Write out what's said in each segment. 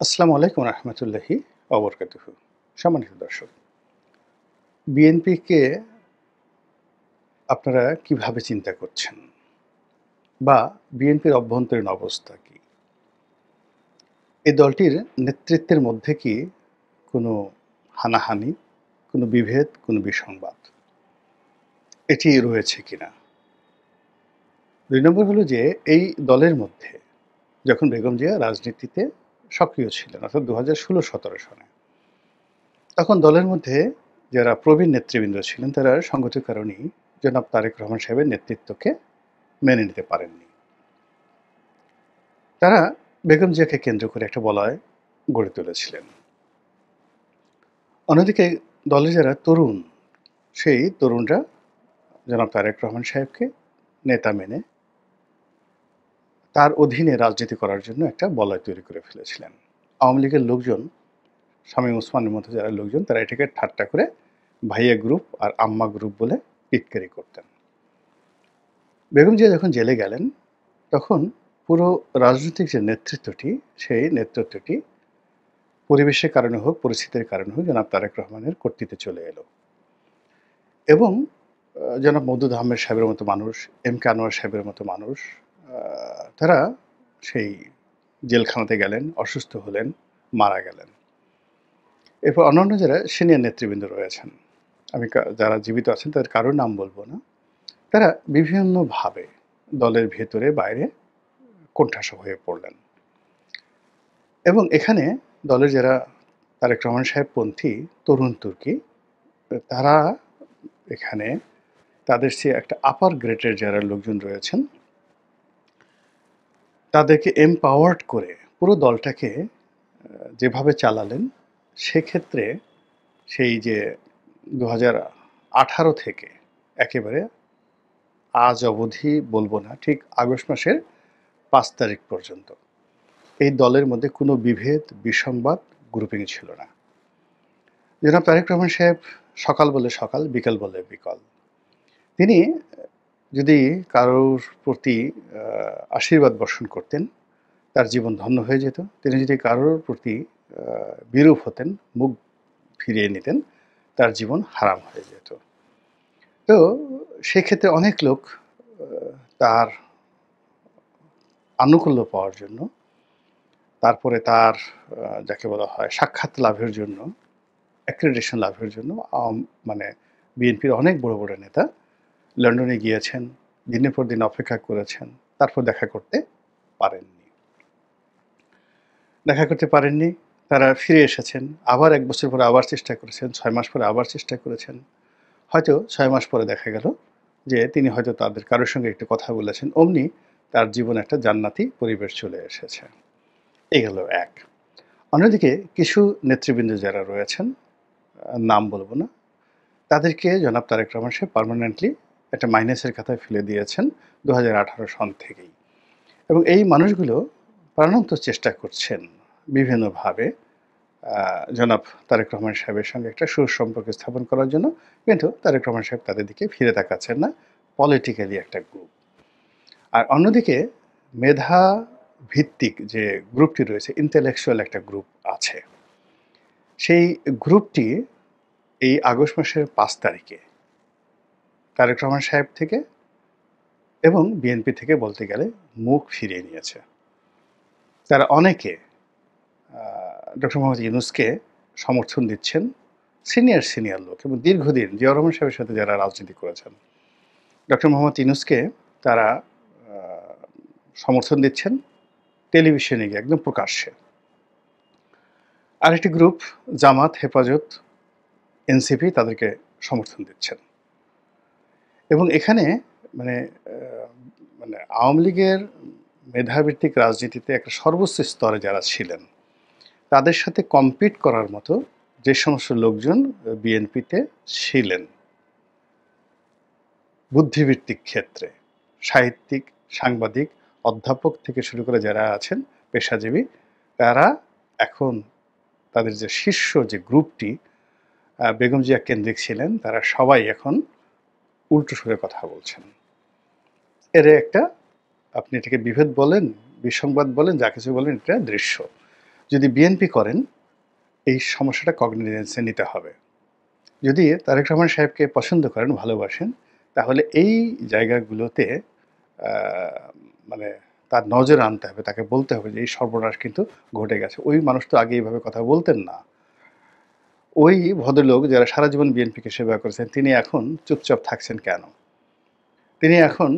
আসসালামু আলাইকুম রহমতুল্লাহি অবরকাতুহু। সম্মানিত দর্শক, বিএনপিকে আপনারা কিভাবে চিন্তা করছেন বা বিএনপির অভ্যন্তরীণ অবস্থা কি? এই দলটির নেতৃত্বের মধ্যে কি কোনো হানাহানি, কোনো বিভেদ, কোনো বিসংবাদ এটি রয়েছে কিনা? ২ নম্বর হলো যে এই দলের মধ্যে যখন বেগম জিয়া রাজনীতিতে সক্রিয় ছিলেন অর্থাৎ ২০১৬-১৭ সনে, তখন দলের মধ্যে যারা প্রবীণ নেতৃবৃন্দ ছিলেন তারা সঙ্গত কারণেই জনাব তারেক রহমান সাহেবের নেতৃত্বকে মেনে নিতে পারেননি। তারা বেগম জিয়াকে কেন্দ্র করে একটা বলয় গড়ে তুলেছিলেন। অন্যদিকে দলে যারা তরুণ, সেই তরুণরা জনাব তারেক রহমান সাহেবকে নেতা মেনে তার অধীনে রাজনীতি করার জন্য একটা বলয় তৈরি করে ফেলেছিলেন। আওয়ামী লীগের লোকজন, শামীম ওসমানের মতো যারা লোকজন, তারা এটাকে ঠাট্টা করে ভাইয়া গ্রুপ আর আম্মা গ্রুপ বলে টিটকারি করতেন। বেগম জিয়া যখন জেলে গেলেন, তখন পুরো রাজনৈতিক যে নেতৃত্বটি, সেই নেতৃত্বটি পরিবেশের কারণে হোক, পরিস্থিতির কারণে হোক, জনাব তারেক রহমানের কর্তৃত্বে চলে এলো এবং জনাব মওদুদ আহমেদ সাহেবের মতো মানুষ, এম কে আনোয়ার সাহেবের মতো মানুষ, তারা সেই জেলখানাতে গেলেন, অসুস্থ হলেন, মারা গেলেন। এরপর অন্যান্য যারা সিনিয়র নেতৃবৃন্দ রয়েছেন, আমি যারা জীবিত আছেন তাদের কারোর নাম বলবো না, তারা বিভিন্নভাবে দলের ভেতরে বাইরে কোণঠাসা হয়ে পড়লেন এবং এখানে দলের যারা তারেক রহমান সাহেবপন্থী তরুণ তুর্কি, তারা এখানে তাদের চেয়ে একটা আপার গ্রেডের যারা লোকজন রয়েছেন, তাদেরকে এমপাওয়ার্ড করে পুরো দলটাকে যেভাবে চালালেন, সেক্ষেত্রে সেই যে ২০১৮ থেকে একেবারে আজ অবধি বলবো না, ঠিক আগস্ট মাসের ৫ তারিখ পর্যন্ত এই দলের মধ্যে কোনো বিভেদ, বিসংবাদ, গ্রুপিং ছিল না। জনাব তারেক রহমান সাহেব সকাল বলে সকাল, বিকাল বলে বিকাল। তিনি যদি কারোর প্রতি আশীর্বাদ বর্ষণ করতেন, তার জীবন ধন্য হয়ে যেত। তিনি যদি কারোর প্রতি বিরূপ হতেন, মুখ ফিরিয়ে নিতেন, তার জীবন হারাম হয়ে যেত। তো সেক্ষেত্রে অনেক লোক তার আনুকূল্য পাওয়ার জন্য, তারপরে তার যাকে বলা হয় সাক্ষাৎ লাভের জন্য, অ্যাক্রেডিটেশন লাভের জন্য মানে বিএনপির অনেক বড় বড় নেতা লন্ডনে গিয়েছেন, দিনের পর দিন অপেক্ষা করেছেন, তারপর দেখা করতে পারেননি। তারা ফিরে এসেছেন, আবার ১ বছর পরে আবার চেষ্টা করেছেন, ৬ মাস পরে আবার চেষ্টা করেছেন। হয়তো ৬ মাস পরে দেখা গেল যে তিনি হয়তো তাদের কারোর সঙ্গে একটু কথা বলেছেন, অমনি তার জীবনে একটা জান্নাতি পরিবেশ চলে এসেছে। এই গেল এক। অন্যদিকে কিছু নেতৃবৃন্দ যারা রয়েছেন, নাম বলব না, তাদেরকে জনাব তারেক রহমান সাহেব পার্মানেন্টলি একটা মাইনাসের খাতায় ফেলে দিয়েছেন ২০১৮ সন থেকেই এবং এই মানুষগুলো প্রাণান্ত চেষ্টা করছেন বিভিন্নভাবে জনাব তারেক রহমান সাহেবের সঙ্গে একটা সুসম্পর্ক স্থাপন করার জন্য, কিন্তু তারেক রহমান সাহেব তাদের দিকে ফিরে তাকাচ্ছেন না, পলিটিক্যালি একটা গ্রুপ। আর অন্যদিকে মেধা ভিত্তিক যে গ্রুপটি রয়েছে, ইন্টেলেকচুয়াল একটা গ্রুপ আছে, সেই গ্রুপটি এই আগস্ট মাসের ৫ তারিখে তারেক রহমান সাহেব থেকে এবং বিএনপি থেকে বলতে গেলে মুখ ফিরিয়ে নিয়েছে। তারা অনেকে ডক্টর মোহাম্মদ ইউনূসকে সমর্থন দিচ্ছেন, সিনিয়র লোক এবং দীর্ঘদিন জিয়াউর রহমান সাহেবের সাথে যারা রাজনীতি করেছেন, ডক্টর মোহাম্মদ ইউনূসকে তারা সমর্থন দিচ্ছেন টেলিভিশনে গিয়ে একদম প্রকাশ্যে। আরেকটি গ্রুপ জামাত, হেফাজত, এনসিপি তাদেরকে সমর্থন দিচ্ছেন এবং এখানে মানে মানে আওয়ামী লীগের মেধাভিত্তিক রাজনীতিতে একটা সর্বোচ্চ স্তরে যারা ছিলেন, তাদের সাথে কম্পিট করার মতো যে সমস্ত লোকজন বিএনপিতে ছিলেন, বুদ্ধিবৃত্তিক ক্ষেত্রে সাহিত্যিক, সাংবাদিক, অধ্যাপক থেকে শুরু করে যারা আছেন পেশাজীবী, তারা এখন তাদের যে শীর্ষ যে গ্রুপটি বেগম জিয়া কেন্দ্রিক ছিলেন, তারা সবাই এখন উল্টো সুরে কথা বলছেন। এর একটা, আপনি এটাকে বিভেদ বলেন, বিসংবাদ বলেন, যা কিছু বলেন, এটা দৃশ্য। যদি বিএনপি করেন এই সমস্যাটা কগনিজেন্সে নিতে হবে। যদি তারেক রহমান সাহেবকে পছন্দ করেন, ভালোবাসেন, তাহলে এই জায়গাগুলোতে মানে তার নজর আনতে হবে, তাকে বলতে হবে যে এই সর্বনাশ কিন্তু ঘটে গেছে। ওই মানুষ তো আগে এইভাবে কথা বলতেন না। ওই ভদ্রলোক যারা সারা জীবন বিএনপিকে সেবা করেছেন, তিনি এখন চুপচাপ থাকছেন কেন? তিনি এখন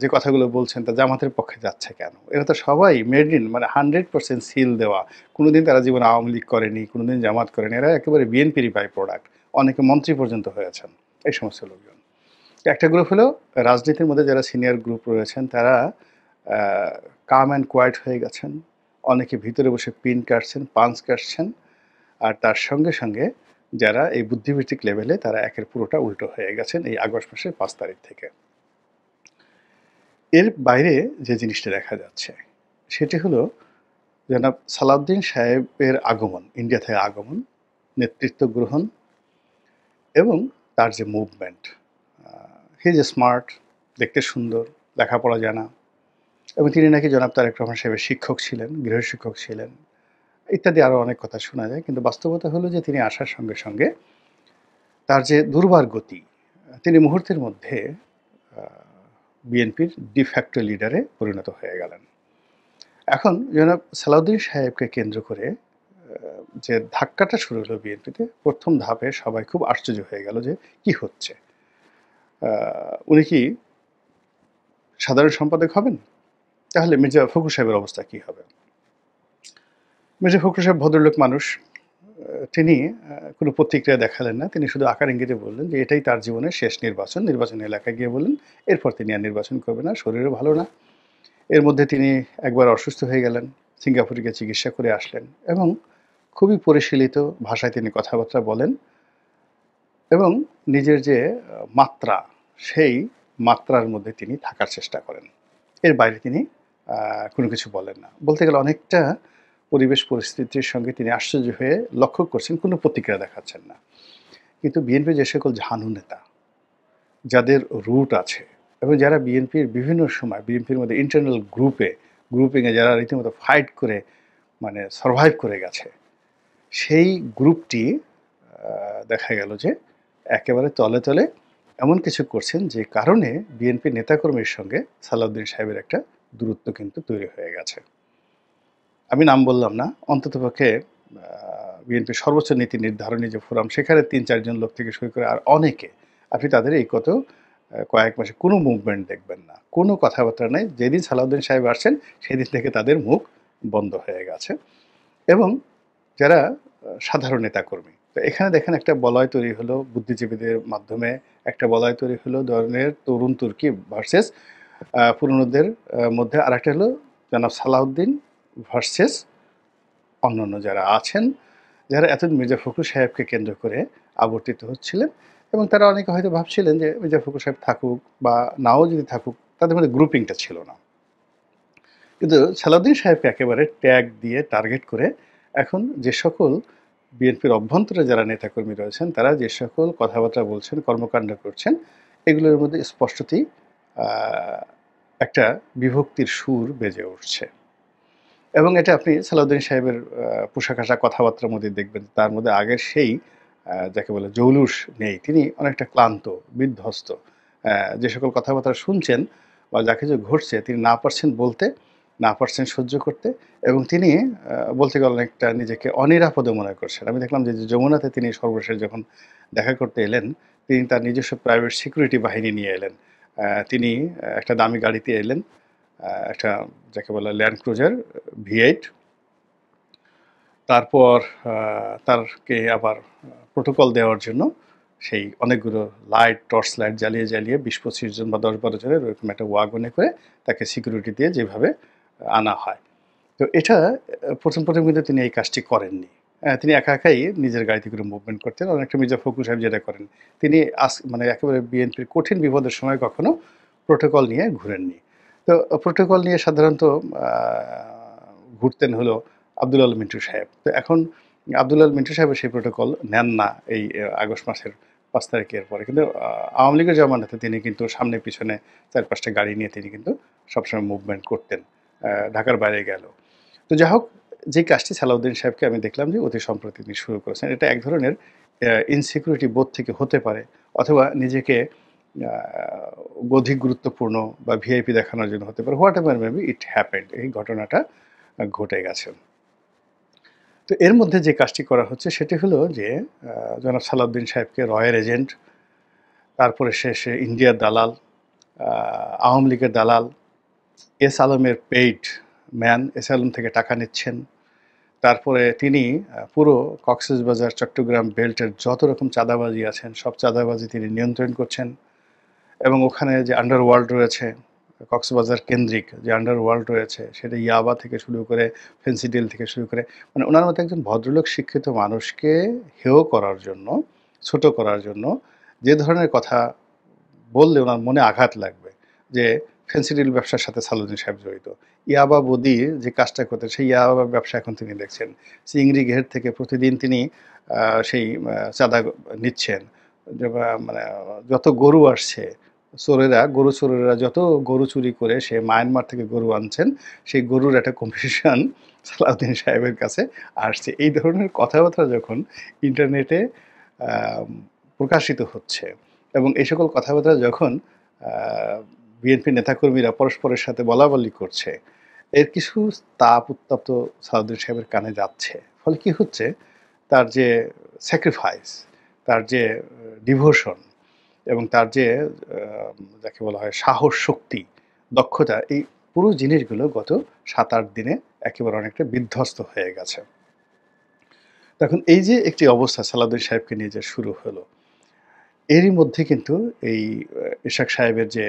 যে কথাগুলো বলছেন তা জামাতের পক্ষে যাচ্ছে কেন? এরা তো সবাই মেড ইন, মানে 100% সিল দেওয়া। কোনোদিন তারা জীবনে আওয়ামী লীগ করেনি, কোনোদিন জামাত করেনি। এরা একেবারে বিএনপিরই বাই প্রোডাক্ট। অনেকে মন্ত্রী পর্যন্ত হয়েছেন এই সমস্ত লোকজন। একটা গ্রুপ হলো রাজনীতির মধ্যে যারা সিনিয়র গ্রুপ রয়েছেন, তারা কাম অ্যান্ড কোয়াইট হয়ে গেছেন। অনেকে ভিতরে বসে পিন কাটছেন, পাঞ্চ কাটছেন। আর তার সঙ্গে সঙ্গে যারা এই বুদ্ধিবৃত্তিক লেভেলে, তারা একের পুরোটা উল্টো হয়ে গেছেন এই আগস্ট মাসের 5 তারিখ থেকে। এর বাইরে যে জিনিসটা দেখা যাচ্ছে সেটি হলো জনাব সালাউদ্দিন সাহেবের আগমন, ইন্ডিয়া থেকে আগমন, নেতৃত্ব গ্রহণ এবং তার যে মুভমেন্ট। হি ইজ স্মার্ট, দেখতে সুন্দর, লেখাপড়া জানা, এবং তিনি নাকি জনাব তারেক রহমান সাহেবের শিক্ষক ছিলেন, গৃহশিক্ষক ছিলেন, ইত্যাদি আরও অনেক কথা শোনা যায়। কিন্তু বাস্তবতা হলো যে তিনি আসার সঙ্গে সঙ্গে তার যে দুর্বার গতি, তিনি মুহূর্তের মধ্যে বিএনপির ডিফ্যাক্টো লিডারে পরিণত হয়ে গেলেন। এখন জনাব সালাউদ্দিন সাহেবকে কেন্দ্র করে যে ধাক্কাটা শুরু হলো বিএনপিতে, প্রথম ধাপে সবাই খুব আশ্চর্য হয়ে গেল যে কি হচ্ছে। উনি কি সাধারণ সম্পাদক হবেন? তাহলে মির্জা ফখরুল সাহেবের অবস্থা কি হবে? মির্জা ফখরুল সাহেব ভদ্রলোক মানুষ, তিনি কোনো প্রতিক্রিয়া দেখালেন না। তিনি শুধু আকার ইঙ্গিতে বললেন যে এটাই তার জীবনের শেষ নির্বাচন। নির্বাচনী এলাকায় গিয়ে বললেন এরপর তিনি আর নির্বাচন করবেন না, শরীরও ভালো না। এর মধ্যে তিনি একবার অসুস্থ হয়ে গেলেন, সিঙ্গাপুরে গিয়ে চিকিৎসা করে আসলেন এবং খুবই পরিশীলিত ভাষায় তিনি কথাবার্তা বলেন এবং নিজের যে মাত্রা, সেই মাত্রার মধ্যে তিনি থাকার চেষ্টা করেন। এর বাইরে তিনি কোনো কিছু বলেন না। বলতে গেলে অনেকটা পরিবেশ পরিস্থিতির সঙ্গে তিনি আশ্চর্য হয়ে লক্ষ্য করছেন, কোনো প্রতিক্রিয়া দেখাচ্ছেন না। কিন্তু বিএনপির যে সকল ঝানু নেতা, যাদের রুট আছে এবং যারা বিএনপির বিভিন্ন সময় বিএনপির মধ্যে ইন্টারনাল গ্রুপিংয়ে যারা রীতিমতো ফাইট করে মানে সারভাইভ করে গেছে, সেই গ্রুপটি দেখা গেল যে একেবারে তলে তলে এমন কিছু করছেন যে কারণে বিএনপি নেতাকর্মীর সঙ্গে সালাউদ্দিন সাহেবের একটা দূরত্ব কিন্তু তৈরি হয়ে গেছে। আমি নাম বললাম না, অন্ততপক্ষে বিএনপির সর্বোচ্চ নীতি নির্ধারণী যে ফোরাম, সেখানে ৩-৪ জন লোক থেকে শুরু করে আর অনেকে, আপনি তাদের এই কয়েক মাসে কোনো মুভমেন্ট দেখবেন না, কোনো কথাবার্তা নেই। যেদিন সালাউদ্দিন সাহেব আসছেন সেদিন থেকে তাদের মুখ বন্ধ হয়ে গেছে। এবং যারা সাধারণ নেতাকর্মী, তো এখানে দেখেন একটা বলয় তৈরি হলো বুদ্ধিজীবীদের মাধ্যমে, একটা বলয় তৈরি হলো ধরনের তরুণ তুর্কি ভার্সেস পুরনোদের মধ্যে, আর একটা হলো জনাব সালাউদ্দিন ভার্সেস অন্যান্য যারা আছেন, যারা এতদিন মির্জা ফখরুল সাহেবকে কেন্দ্র করে আবর্তিত হচ্ছিলেন। এবং তারা অনেকে হয়তো ভাবছিলেন যে মির্জা ফখরুল সাহেব থাকুক বা নাও যদি থাকুক, তাদের মধ্যে গ্রুপিংটা ছিল না। কিন্তু সালাউদ্দিন সাহেবকে একেবারে ট্যাগ দিয়ে টার্গেট করে এখন যে সকল বিএনপির অভ্যন্তরে যারা নেতাকর্মী রয়েছেন, তারা যে সকল কথাবার্তা বলছেন, কর্মকাণ্ড করছেন, এগুলোর মধ্যে স্পষ্টতই একটা বিভক্তির সুর বেজে উঠছে। এবং এটা আপনি সালাউদ্দিন সাহেবের পোশাক আশাক কথাবার্তার মধ্যে দেখবেন, তার মধ্যে আগের সেই যাকে বলে জৌলুস নেই। তিনি অনেকটা ক্লান্ত, বিধ্বস্ত। যে সকল কথাবার্তা শুনছেন বা যা কিছু ঘটছে, তিনি না পারছেন বলতে, না পারছেন সহ্য করতে, এবং তিনি বলতে গেলে অনেকটা নিজেকে অনিরাপদে মনে করছেন। আমি দেখলাম যে যমুনাতে তিনি সর্বশেষ যখন দেখা করতে এলেন, তিনি তার নিজস্ব প্রাইভেট সিকিউরিটি বাহিনী নিয়ে এলেন। তিনি একটা দামি গাড়িতে এলেন, একটা যাকে বলে ল্যান্ড ক্রুজার V8। তারপর তারকে আবার প্রোটোকল দেওয়ার জন্য সেই অনেকগুলো লাইট, টর্চ লাইট জ্বালিয়ে জ্বালিয়ে 20-25 জন বা 10-12 জনের ওরকম একটা ওয়াগনে করে তাকে সিকিউরিটি দিয়ে যেভাবে আনা হয়। তো এটা প্রথম কিন্তু তিনি এই কাজটি করেননি। তিনি একা একাই নিজের গাড়িতে করে মুভমেন্ট করতেন। অনেকটা মির্জা ফখরুল সাহেব যেটা করেন, তিনি মানে একেবারে বিএনপির কঠিন বিপদের সময় কখনো প্রোটোকল নিয়ে ঘুরেননি। তো প্রোটোকল নিয়ে সাধারণত ঘুরতেন হলো আব্দুল আল মিন্টু সাহেব। তো এখন আব্দুল আল মিন্টু সাহেবের সেই প্রোটোকল নেন না এই আগস্ট মাসের 5 তারিখের পরে। কিন্তু আওয়ামী লীগের জমানাতে তিনি কিন্তু সামনে পিছনে 4-5টা গাড়ি নিয়ে তিনি কিন্তু সবসময় মুভমেন্ট করতেন, ঢাকার বাইরে গেল। তো যাই হোক, যে কাজটি সালাউদ্দিন সাহেবকে আমি দেখলাম যে অতি সম্প্রতি তিনি শুরু করেছেন। এটা এক ধরনের ইনসিকিউরিটি বোধ থেকে হতে পারে, অথবা নিজেকে আ অধিক গুরুত্বপূর্ণ বা ভিআইপি দেখানোর জন্য হতে পারে। হোয়াটএভার মেবি ইট হ্যাপেন্ড, এই ঘটনাটা ঘটে গেছে। তো এর মধ্যে যে কাজটি করা হচ্ছে সেটি হলো যে আ জনাব সালাউদ্দিন সাহেবকে রয়ের এজেন্ট, তারপরে সে ইন্ডিয়ার দালাল, আ আওয়ামী লীগের দালাল, এস আলমের পেইড ম্যান, এস আলম থেকে টাকা নিচ্ছেন। তারপরে তিনি পুরো কক্সবাজার চট্টগ্রাম বেল্টের যত রকম চাঁদাবাজি আছেন সব চাঁদাবাজি তিনি নিয়ন্ত্রণ করছেন, এবং ওখানে যে আন্ডারওয়ার্ল্ড রয়েছে, কক্সবাজার কেন্দ্রিক যে আন্ডারওয়ার্ল্ড রয়েছে, সেটা ইয়াবা থেকে শুরু করে ফেন্সিডিল থেকে শুরু করে, মানে ওনার মতো একজন ভদ্রলোক শিক্ষিত মানুষকে হেয় করার জন্য, ছোট করার জন্য যে ধরনের কথা বললে ওনার মনে আঘাত লাগবে, যে ফেন্সিডিল ব্যবসার সাথে সালাউদ্দিন সাহেব জড়িত, ইয়াবা বদি যে কাজটা করতেন সেই ইয়াবা ব্যবসা এখন তিনি দেখছেন, চিংড়ি ঘের থেকে প্রতিদিন তিনি সেই চাঁদা নিচ্ছেন, মানে যত গরু আসছে, গরু চোরেরা যত গরু চুরি করে সে মায়ানমার থেকে গরু আনছেন, সেই গরুর একটা কম্পিটিশন সালাউদ্দিন সাহেবের কাছে আসছে। এই ধরনের কথাবার্তা যখন ইন্টারনেটে প্রকাশিত হচ্ছে, এবং এই সকল কথাবার্তা যখন বিএনপি নেতাকর্মীরা পরস্পরের সাথে বলাবলি করছে, এর কিছু তাপ উত্তপ্ত সালাউদ্দিন সাহেবের কানে যাচ্ছে। ফলে কি হচ্ছে, তার যে স্যাক্রিফাইস, তার যে ডিভোশন, এবং তার যে যাকে বলা হয় সাহস, শক্তি, দক্ষতা, এই পুরো জিনিসগুলো গত ৭-৮ দিনে একেবারে অনেকটা বিধ্বস্ত হয়ে গেছে। তখন এই যে একটি অবস্থা সালাউদ্দিন সাহেবকে নিয়ে যে শুরু হলো, এরই মধ্যে কিন্তু এই ইশাক সাহেবের যে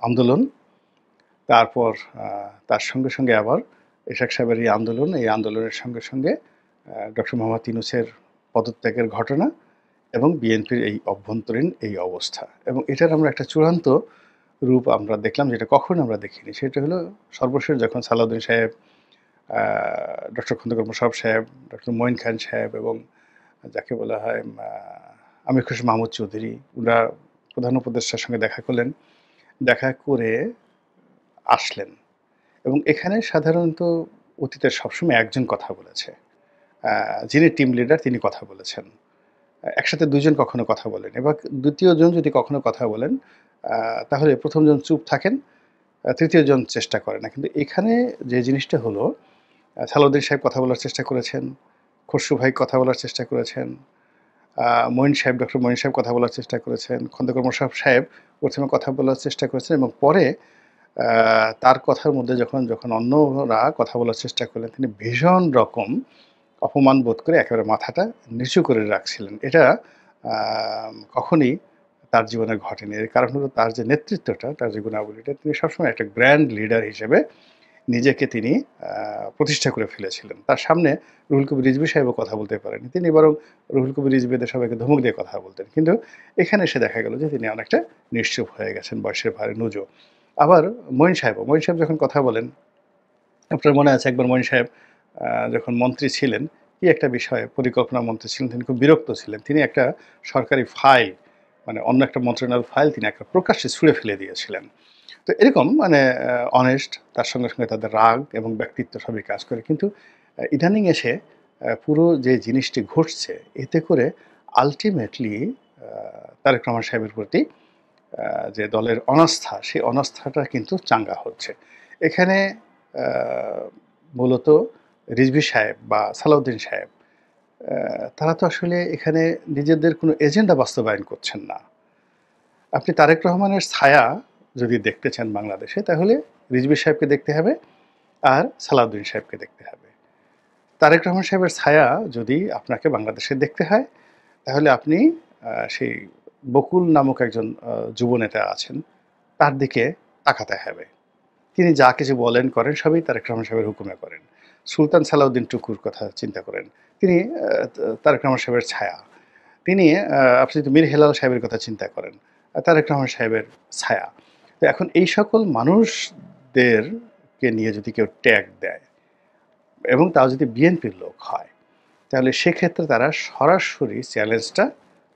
আন্দোলন, তারপর তার সঙ্গে সঙ্গে আবার ইশাক সাহেবের এই আন্দোলনের সঙ্গে সঙ্গে ডক্টর মোহাম্মদ ইউনূসের পদত্যাগের ঘটনা, এবং বিএনপির এই অভ্যন্তরীণ এই অবস্থা, এবং এটার আমরা একটা চূড়ান্ত রূপ আমরা দেখলাম, যেটা কখনো আমরা দেখিনি। সেটা হলো সর্বশেষ যখন সালাউদ্দিন সাহেব, ডক্টর খন্দকার মোশাররফ সাহেব, ডক্টর মঈন খান সাহেব, এবং যাকে বলা হয় আমির খসরু মাহমুদ চৌধুরী, ওরা প্রধান উপদেষ্টার সঙ্গে দেখা করলেন, দেখা করে আসলেন, এবং এখানে সাধারণত অতীতে সবসময় একজন কথা বলেছে, যিনি টিম লিডার তিনি কথা বলেছেন। একসাথে দুইজন কখনো কথা বলেন, এবার দ্বিতীয় জন যদি কখনো কথা বলেন তাহলে প্রথম জন চুপ থাকেন, তৃতীয় জন চেষ্টা করে না। কিন্তু এখানে যে জিনিসটা হলো, সালাউদ্দিন সাহেব কথা বলার চেষ্টা করেছেন, খসরু ভাই কথা বলার চেষ্টা করেছেন, ডক্টর মঈন সাহেব কথা বলার চেষ্টা করেছেন, খন্দকার মোশাররফ সাহেব প্রথমে কথা বলার চেষ্টা করেছেন, এবং পরে তার কথার মধ্যে যখন যখন অন্যরা কথা বলার চেষ্টা করলেন, তিনি ভীষণ রকম অপমান বোধ করে একেবারে মাথাটা নিচু করে রাখছিলেন। এটা কখনই তার জীবনে ঘটেনি। এর কারণ হলো তার যে নেতৃত্বটা, তার যে গুণাবলীটা, তিনি সবসময় একটা গ্র্যান্ড লিডার হিসেবে নিজেকে তিনি প্রতিষ্ঠা করে ফেলেছিলেন। তার সামনে রুহুল কবির রিজভী সাহেবও কথা বলতে পারেননি। তিনি বরং রুহুল কবির রিজভীদের সবাইকে ধমক দিয়ে কথা বলতেন। কিন্তু এখানে এসে দেখা গেল যে তিনি অনেকটা নিশ্চুপ হয়ে গেছেন, বয়সের ভারে নুজো। আবার মঈন সাহেব যখন কথা বলেন, আপনার মনে আছে একবার মঈন সাহেব যখন মন্ত্রী ছিলেন, কি একটা বিষয়ে পরিকল্পনা মন্ত্রী ছিলেন, তিনি খুব বিরক্ত ছিলেন। তিনি একটা সরকারি ফাইল, মানে অন্য একটা মন্ত্রণালয়ের ফাইল তিনি একটা প্রকাশ্যে ছুঁড়ে ফেলে দিয়েছিলেন। তো এরকম মানে অনেস্ট, তার সঙ্গে সঙ্গে তাদের রাগ এবং ব্যক্তিত্ব সবই কাজ করে। কিন্তু ইদানিং এসে পুরো যে জিনিসটি ঘটছে, এতে করে আল্টিমেটলি তারেক রহমান সাহেবের প্রতি যে দলের অনাস্থা, সেই অনাস্থাটা কিন্তু চাঙ্গা হচ্ছে। এখানে মূলত রিজভী সাহেব বা সালাউদ্দিন সাহেব, তারা তো আসলে এখানে নিজেদের কোনো এজেন্ডা বাস্তবায়ন করছেন না। আপনি তারেক রহমানের ছায়া যদি দেখতে চান বাংলাদেশে, তাহলে রিজভী সাহেবকে দেখতে হবে আর সালাউদ্দিন সাহেবকে দেখতে হবে। তারেক রহমান সাহেবের ছায়া যদি আপনাকে বাংলাদেশে দেখতে হয়, তাহলে আপনি সেই বকুল নামক একজন যুবনেতা আছেন, তার দিকে তাকাতে হবে। তিনি যা কিছু বলেন করেন সবই তারেক রহমান সাহেবের হুকুমে করেন। সুলতান সালাউদ্দিন টুকুর কথা চিন্তা করেন, তিনি তারেক রহমান সাহেবের ছায়া। তিনি আপনি যদি মীর হেলাল সাহেবের কথা চিন্তা করেন, তারেক রহমান সাহেবের ছায়া। তো এখন এই সকল মানুষদেরকে নিয়ে যদি কেউ ট্যাগ দেয়, এবং তাও যদি বিএনপির লোক হয়, তাহলে সেক্ষেত্রে তারা সরাসরি চ্যালেঞ্জটা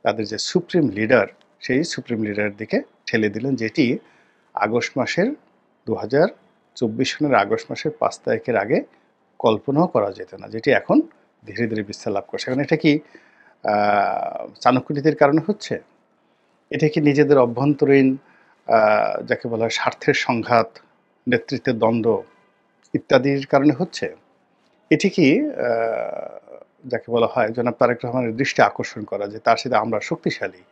তাদের যে সুপ্রিম লিডার, সেই সুপ্রিম লিডারের দিকে ঠেলে দিলেন, যেটি আগস্ট মাসের ২৪ সনের আগস্ট মাসের ৫ তারিখের আগে কল্পনাও করা যেত না, যেটি এখন ধীরে ধীরে বিস্তার লাভ করছে। এখন এটা কি চাণক্যনীতির কারণে হচ্ছে? এটা কি নিজেদের অভ্যন্তরীণ যাকে বলা হয় স্বার্থের সংঘাত, নেতৃত্বের দ্বন্দ্ব ইত্যাদির কারণে হচ্ছে? এটি কি যাকে বলা হয় জনাব তারেক রহমানের দৃষ্টি আকর্ষণ করা যে তার সাথে আমরা শক্তিশালী,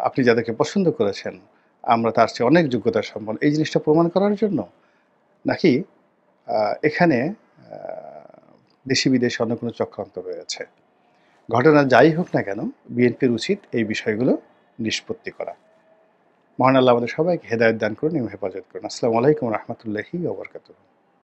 আপনি যাদেরকে পছন্দ করেছেন আমরা তার চেয়ে অনেক যোগ্যতা সম্পন্ন, এই জিনিসটা প্রমাণ করার জন্য? নাকি এখানে দেশি বিদেশে অন্য কোনো চক্রান্ত রয়েছে? ঘটনা যাই হোক না কেন, বিএনপির উচিত এই বিষয়গুলো নিষ্পত্তি করা। মহান আল্লাহ আমাদের সবাইকে হেদায়েত দান করুন এবং হেফাজত করুন। আসসালামু আলাইকুম রহমতুল্লাহি ওয়া বারাকাতুহু।